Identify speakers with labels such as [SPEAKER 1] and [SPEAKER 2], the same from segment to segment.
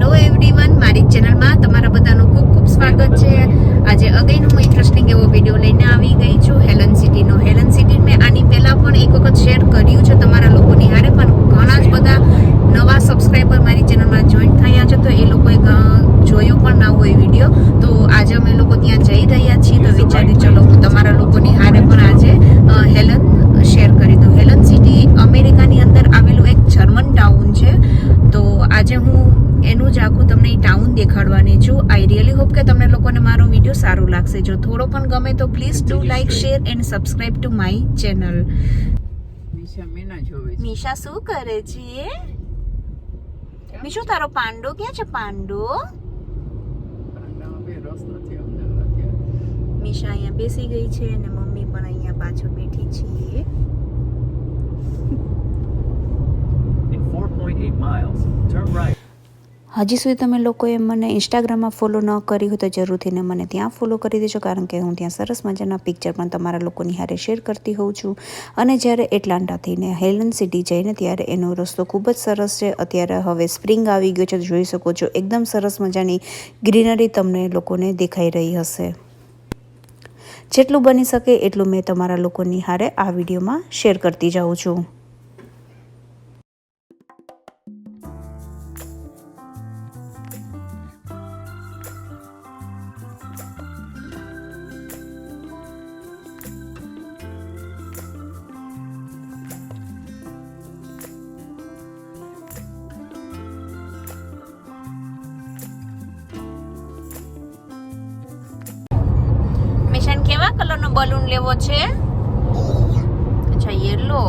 [SPEAKER 1] Hello everyone, મારી ચેનલમાં તમારા બધાનું ખૂબ ખૂબ સ્વાગત છે. આજે અગેન હું ઇન્ટરેસ્ટિંગ એવો વિડીયો લઈને આવી ગઈ છું હેલન સિટીનો. હેલન સિટી મેં આની પહેલાં પણ એક વખત શેર કર્યું છે તમારા લોકોની હારે, પણ ઘણા જ બધા નવા સબસ્ક્રાઈબર મારી ચેનલમાં જોઈન થયા છે, તો એ લોકોએ જોયો પણ ના હોય વિડીયો. તો આજે અમે લોકો ત્યાં જઈ રહ્યા છીએ, તો વિચાર્યું ચલો હું તમારા લોકોની હારે પણ આજે હેલન શેર કરી દઉં. હેલન સિટી અમેરિકાની અંદર આવેલું એક જર્મન ટાઉન છે. તો આજે હું એનું જ આખું તમને ટાઉન દેખાડવાની છું. આઈ રિયલી હોપ કે તમને લોકોને મારો વિડીયો સારો લાગશે. જો થોડો પણ ગમે તો please do like, share and subscribe to my channel. Misha શું કરે છે? મીશુ તારો પાંડો ક્યાં છે? પાંડો મીશા અહીંયા બેસી ગઈ છે અને મમ્મી પણ અહીંયા પાછળ બેઠી છે. હજી સુધી તમે લોકોએ મને ઇન્સ્ટાગ્રામમાં ફોલો ન કરી હોય તો જરૂરથી ને મને ત્યાં ફોલો કરી દેજો, કારણ કે હું ત્યાં સરસ મજાના પિક્ચર પણ તમારા લોકોની હારે શેર કરતી હોઉં છું. અને જ્યારે એટલાન્ટાથી ને હેલન સિટી જઈને ત્યારે એનો રસ્તો ખૂબ જ સરસ છે. અત્યારે હવે સ્પ્રિંગ આવી ગયો છે, જોઈ શકો છો એકદમ સરસ મજાની ગ્રીનરી તમને લોકોને દેખાઈ રહી હશે. જેટલું બની શકે એટલું મેં તમારા લોકોની હારે આ વિડીયોમાં શેર કરતી જાઉં છું. કેવા કલરનો બલૂન લેવો છે? અચ્છા, યેલો.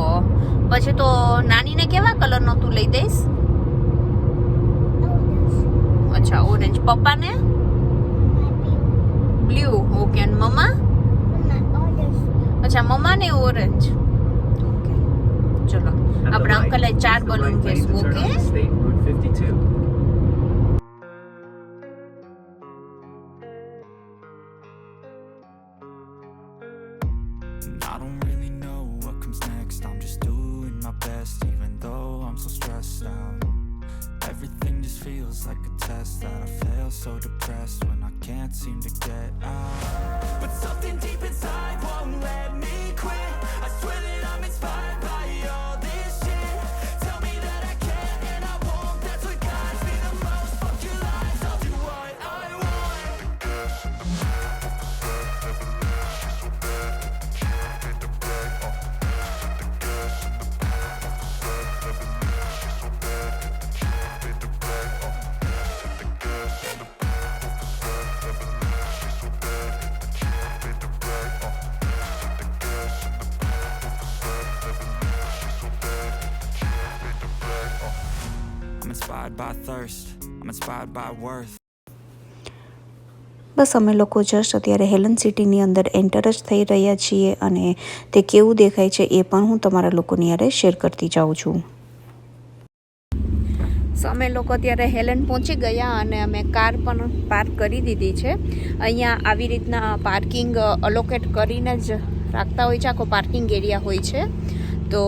[SPEAKER 1] પછી તો નાનીને કેવા કલરનો તું લઈ દઈશ? અચ્છા, ઓરેન્જ. પપ્પાને બ્લુ. ઓકે. અને મમ્મા? અચ્છા, મમ્માને ઓરેન્જ. ઓકે, ચલો આપણે અંકલે 4 બલૂન કહેશું. Okay.
[SPEAKER 2] I don't really know what comes next. I'm just doing my best, even though I'm so stressed out. Everything just feels like a test that I fail, so depressed when I can't seem to get out. But something deep inside won't let me quit. I swear that I'm inspired by all this shit. Tell me that I can and I won't. That's what guides me the most. Fuck your lies, I'll do what I want. I'm inspired by thirst. I'm inspired by worth.
[SPEAKER 1] બસ અમે લોકો just અત્યારે Helen સિટીની અંદર enter જ થઈ રહ્યા છીએ, અને તે કેવું દેખાય છે એ પણ હું તમારા લોકોની હારે શેર કરતી જાઉં છું. અમે લોકો અત્યારે હેલન પહોંચી ગયા અને અમે કાર પણ પાર્ક કરી દીધી છે. અહીંયા આવી રીતના પાર્કિંગ અલોકેટ કરીને જ રાખતા હોય છે, આખો પાર્કિંગ એરિયા હોય છે. તો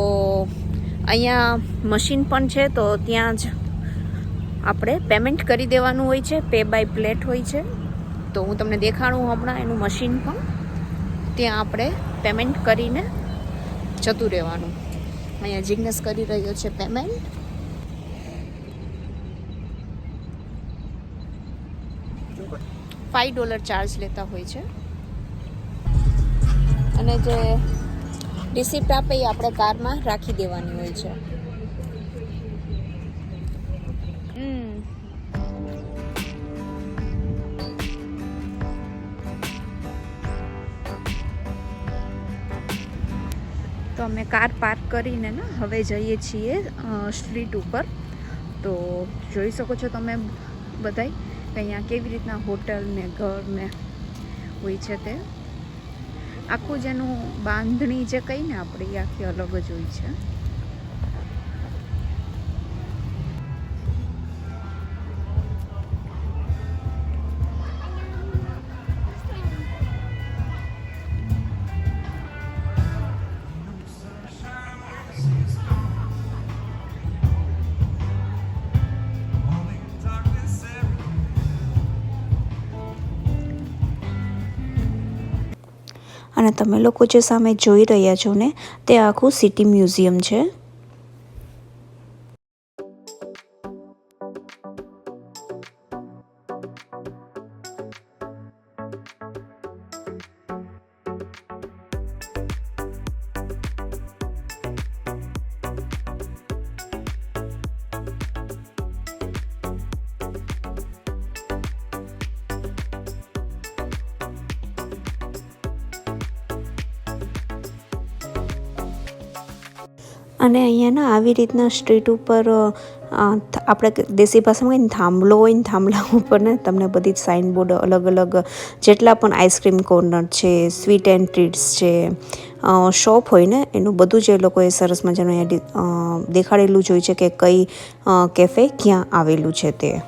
[SPEAKER 1] અહીંયા મશીન પણ છે, તો ત્યાં જ આપણે પેમેન્ટ કરી દેવાનું હોય છે. પે બાય પ્લેટ હોય છે. તો હું તમને દેખાડું હમણાં એનું મશીન પણ. ત્યાં આપણે પેમેન્ટ કરીને જતું રહેવાનું. અહીંયા જિગ્નેશ કરી રહ્યો છે પેમેન્ટ. $5 ચાર્જ લેતા હોય છે. અને જે રિસિપ્ટ આપે એ આપણે કારમાં રાખી દેવાની હોય છે. તો અમે કાર પાર્ક કરીને ને હવે જઈએ છીએ સ્ટ્રીટ ઉપર. તો જોઈ શકો છો તમે બધાય કે અહીંયા કેવી રીતના હોટલ ને ઘર ને હોય છે. તે આખું જેનું બાંધણી જે કહીને આપણે એ આખી અલગ જ હોય છે. અને તમે લોકો જે સામે જોઈ રહ્યા છો ને તે આખું સિટી મ્યુઝિયમ છે. અને અહીંયાના આવી રીતના સ્ટ્રીટ ઉપર આપણે દેશી ભાષામાં કહીને થાંભલો હોય ને થાંભલા ઉપર ને તમને બધી જ સાઇનબોર્ડ અલગ અલગ જેટલા પણ આઈસ્ક્રીમ કોર્નર છે, સ્વીટ એન્ડ ટ્રીટ્સ છે, શોપ હોય ને એનું બધું જ એ લોકોએ સરસ મજાનું અહીંયા દેખાડેલું જ હોય છે કે કઈ કેફે ક્યાં આવેલું છે તે.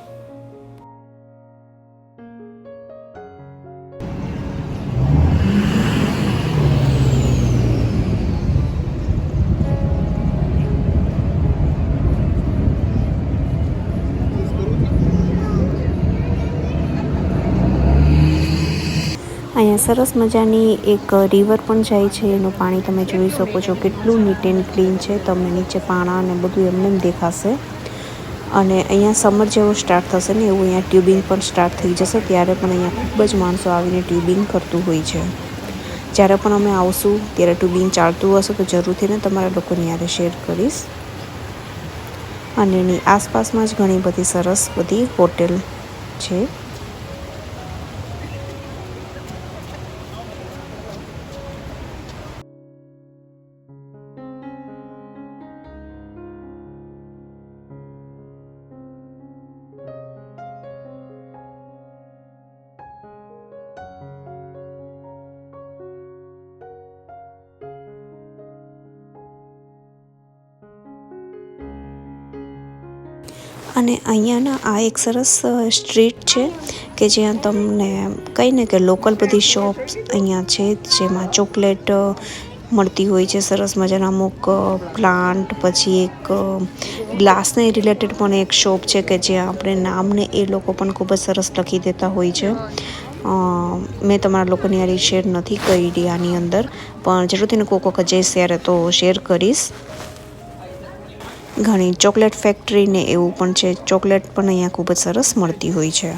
[SPEAKER 1] અહીંયા સરસ મજાની એક રિવર પણ જાય છે, એનું પાણી તમે જોઈ શકો છો કેટલું નીટ એન્ડ ક્લીન છે. તમને નીચે પાણા અને બધું એમને એમ દેખાશે. અને અહીંયા સમર જેવો સ્ટાર્ટ થશે ને એવું અહીંયા ટ્યુબિંગ પણ સ્ટાર્ટ થઈ જશે, ત્યારે પણ અહીંયા ખૂબ જ માણસો આવીને ટ્યુબિંગ કરતું હોય છે. જ્યારે પણ અમે આવશું ત્યારે ટ્યુબિંગ ચાલતું હશે તો જરૂરથી ને તમારા લોકોની યારે શેર કરીશ. અને એની આસપાસમાં જ ઘણી બધી સરસ બધી હોટેલ છે. અને અહીંયાના આ એક સરસ સ્ટ્રીટ છે કે જ્યાં તમને કહીને કે લોકલ બધી શોપ્સ અહીંયા છે, જેમાં ચોકલેટ મળતી હોય છે સરસ મજાના અમુક પ્લાન્ટ. પછી એક ગ્લાસને રિલેટેડ પણ એક શોપ છે કે જ્યાં આપણે નામને એ લોકો પણ ખૂબ જ સરસ લખી દેતા હોય છે. મેં તમારા લોકોની યારી શેર નથી કરી આની અંદર, પણ જરૂરથી કોક વખત જઈશ ત્યારે તો શેર કરીશ. ઘણી ચોકલેટ ફેક્ટરી ને એવું પણ છે. ચોકલેટ પણ અહીંયા ખૂબ જ સરસ મળતી હોય છે.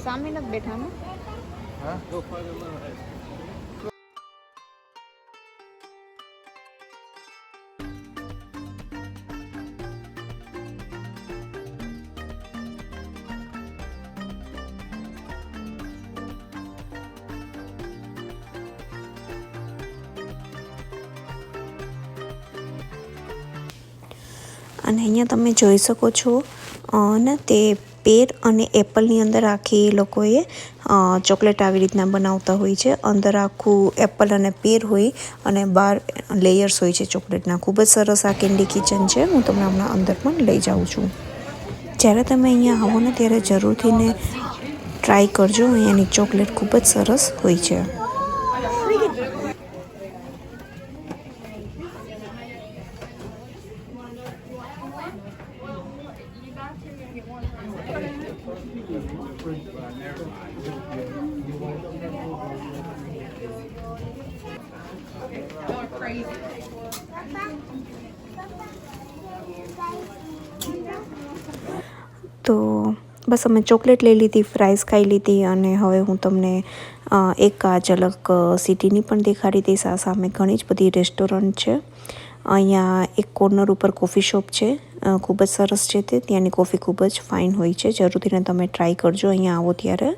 [SPEAKER 1] સામે નથી બેઠા ને. અને અહીંયા તમે જોઈ શકો છો ને તે પેર અને એપલની અંદર આખી લોકોએ ચોકલેટ આવી રીતના બનાવતા હોય છે. અંદર આખું એપલ અને પેર હોય અને બહાર લેયર્સ હોય છે ચોકલેટના. ખૂબ જ સરસ આ કેન્ડી કિચન છે. હું તમને હમણાં અંદર પણ લઈ જાઉં છું. જ્યારે તમે અહીંયા આવો ને ત્યારે જરૂરથી ને ટ્રાય કરજો. અહીંયાની ચોકલેટ ખૂબ જ સરસ હોય છે. તો બસ અમે ચોકલેટ લઈ લીધી, ફ્રાઈઝ ખાઈ લીધી અને હવે હું તમને એક આ ઝલક સિટીની પણ દેખાડી દઈશ. આ સામે ઘણી જ બધી રેસ્ટોરન્ટ છે. અહીંયા એક કોર્નર ઉપર કોફી શોપ છે, ખૂબ જ સરસ છે તે. ત્યાંની કોફી ખૂબ જ ફાઇન હોય છે. જરૂરથી તમે ટ્રાય કરજો અહીંયા આવો ત્યારે.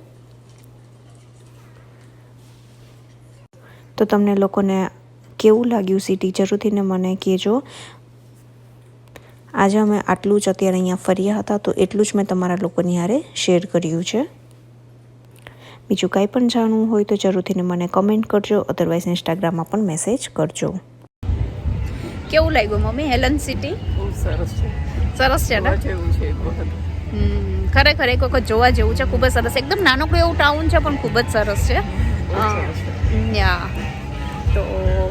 [SPEAKER 1] તો તમને લોકોને કેવું લાગ્યું સિટી જરૂરથી મને કહેજો. આજે અમે આટલું જ અત્યારે અહીંયા ફર્યા હતા, તો એટલું જ મેં તમારા લોકોની હારે શેર કર્યું છે. બીજું કાંઈ પણ જાણવું હોય તો જરૂરથી મને કમેન્ટ કરજો, અધરવાઇઝ ઇન્સ્ટાગ્રામમાં પણ મેસેજ કરજો. કેવું લાગ્યું મમ્મી હેલન સિટી?
[SPEAKER 3] બહુ સરસ છે.
[SPEAKER 1] સરસ છે ને?
[SPEAKER 3] જેવું છે
[SPEAKER 1] ખરેખર એક વખત જોવા જેવું છે. ખૂબ જ સરસ, એકદમ નાનકડું એવું ટાઉન છે પણ ખૂબ જ સરસ છે. યા તો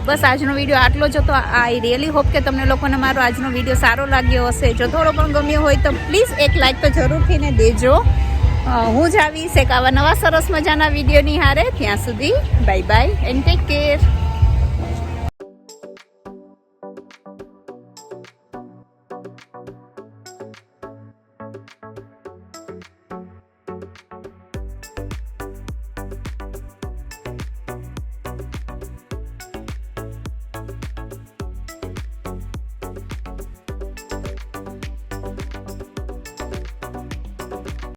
[SPEAKER 1] બસ આજનો વિડીયો આટલો જ હતો. આઈ રિયલી હોપ કે તમને લોકોને મારો આજનો વિડીયો સારો લાગ્યો હશે. જો થોડો પણ ગમ્યો હોય તો પ્લીઝ એક લાઈક તો જરૂરથી ને દેજો. હું જ આવીશ એક આવા નવા સરસ મજાના વિડીયોની હારે. ત્યાં સુધી bye bye and take care.